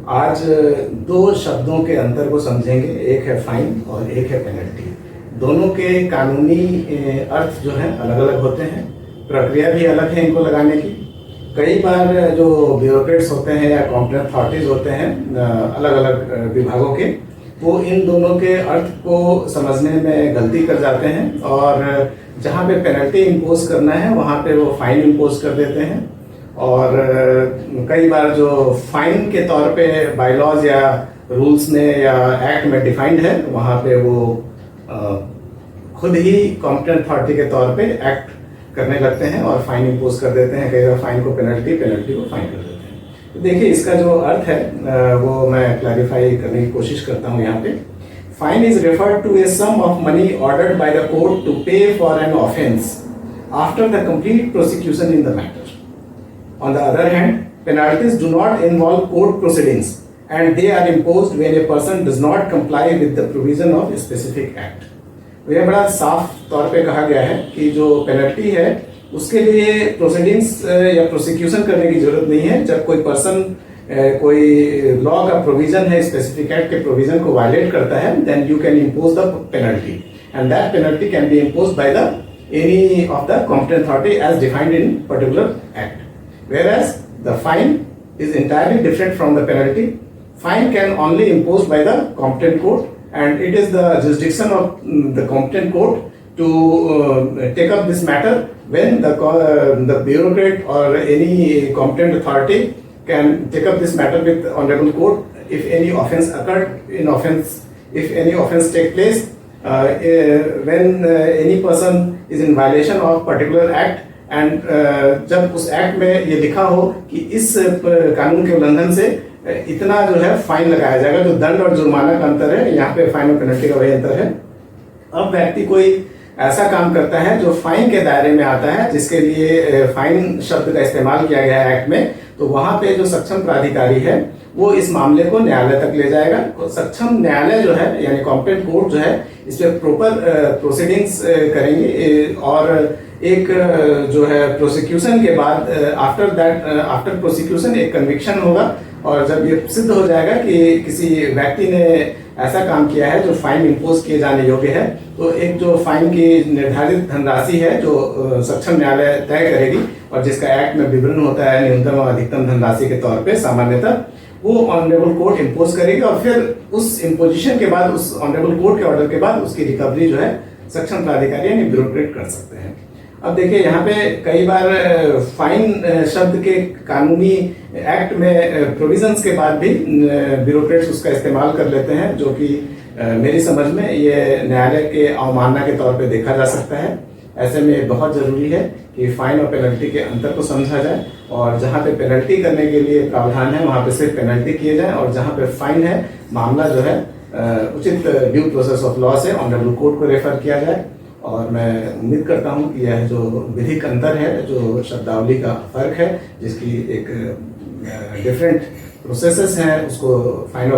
आज दो शब्दों के अंतर को समझेंगे, एक है फाइन और एक है पेनल्टी। दोनों के कानूनी अर्थ जो हैं अलग अलग होते हैं, प्रक्रिया भी अलग है इनको लगाने की। कई बार जो ब्यूरोक्रेट्स होते हैं या कॉम्पिटेंट अथॉरिटीज होते हैं अलग अलग विभागों के, वो इन दोनों के अर्थ को समझने में गलती कर जाते हैं और जहाँ पे पेनल्टी इम्पोज करना है वहाँ पे वो फाइन इम्पोज कर देते हैं। और कई बार जो फाइन के तौर पे बायलॉज या रूल्स में या एक्ट में डिफाइंड है, वहाँ पे वो खुद ही कॉम्पिटेंट अथॉरिटी के तौर पे एक्ट करने लगते हैं और फाइन इम्पोज कर देते हैं। कई बार फाइन को पेनल्टी, पेनल्टी को फाइन कर देते हैं। तो देखिए इसका जो अर्थ है वो मैं क्लैरिफाई करने की कोशिश करता हूँ यहाँ पे। Fine is referred to a sum of money ordered by the court to pay for an offence after the complete prosecution in the matter. On the other hand, penalties do not involve court proceedings and they are imposed when a person does not comply with the provision of a specific act. तो यह बड़ा साफ तौर पे कहा गया है कि जो पेनल्टी है उसके लिए प्रोसीडिंग्स या प्रोसिक्यूशन करने की जरूरत नहीं है। जब कोई पर्सन कोई लॉ का प्रोविजन है, स्पेसिफिक एक्ट के प्रोविजन को वायलेट करता है, then you can impose the penalty and that penalty can be impose by the any of the competent authority as defined in particular act. Whereas the fine is entirely different from the penalty. Fine can only imposed by the competent court, and it is the jurisdiction of the competent court to take up this matter when the bureaucrat or any competent authority can take up this matter with honorable court if any offence occurred. If any offence take place when any person is in violation of particular act, and जब उस act में ये लिखा हो कि इस कानून के उल्लंघन से इतना जो है फाइन लगाया जाएगा, जो दंड और जुर्माना का अंतर है, यहाँ पे फाइन और पेनल्टी का वही अंतर है। अब व्यक्ति कोई ऐसा काम करता है जो फाइन के दायरे में आता है, जिसके लिए फाइन शब्द का इस्तेमाल किया गया है एक्ट में, तो वहां पे जो सक्षम प्राधिकारी है वो इस मामले को न्यायालय तक ले जाएगा। सक्षम न्यायालय जो है यानी कॉम्पिटेंट कोर्ट जो है इस पे प्रॉपर प्रोसीडिंग्स करेंगे और एक जो है प्रोसिक्यूशन के बाद आफ्टर प्रोसिक्यूशन एक कन्विक्शन होगा। और जब ये सिद्ध हो जाएगा कि किसी व्यक्ति ने ऐसा काम किया है जो फाइन इम्पोज किए जाने योग्य है, तो एक जो फाइन की निर्धारित धनराशि है जो सक्षम न्यायालय तय करेगी और जिसका एक्ट में विवरण होता है न्यूनतम और अधिकतम धनराशि के तौर पे सामान्यतः, वो ऑनरेबल कोर्ट इम्पोज करेगी और फिर उस इम्पोजिशन के बाद, उस ऑनरेबल कोर्ट के ऑर्डर के बाद उसकी रिकवरी जो है सक्षम प्राधिकारी यानी ब्यूरोक्रेट कर सकते हैं। अब देखिए यहाँ पे कई बार फाइन शब्द के कानूनी एक्ट में प्रोविजंस के बाद भी ब्यूरोक्रेट्स उसका इस्तेमाल कर लेते हैं, जो कि मेरी समझ में ये न्यायालय के अवमानना के तौर पे देखा जा सकता है। ऐसे में बहुत जरूरी है कि फाइन और पेनल्टी के अंतर को समझा जाए और जहाँ पे पेनल्टी करने के लिए प्रावधान है वहाँ पे सिर्फ पेनल्टी किए जाए और जहाँ पे फाइन है मामला जो है उचित ड्यू प्रोसेस ऑफ लॉ से ऑनरेबल कोर्ट को रेफर किया जाए। और मैं उम्मीद करता हूँ कि यह जो विधिक अंतर है, जो शब्दावली का फर्क है, जिसकी एक डिफरेंट प्रोसेसेस हैं, उसको फाइन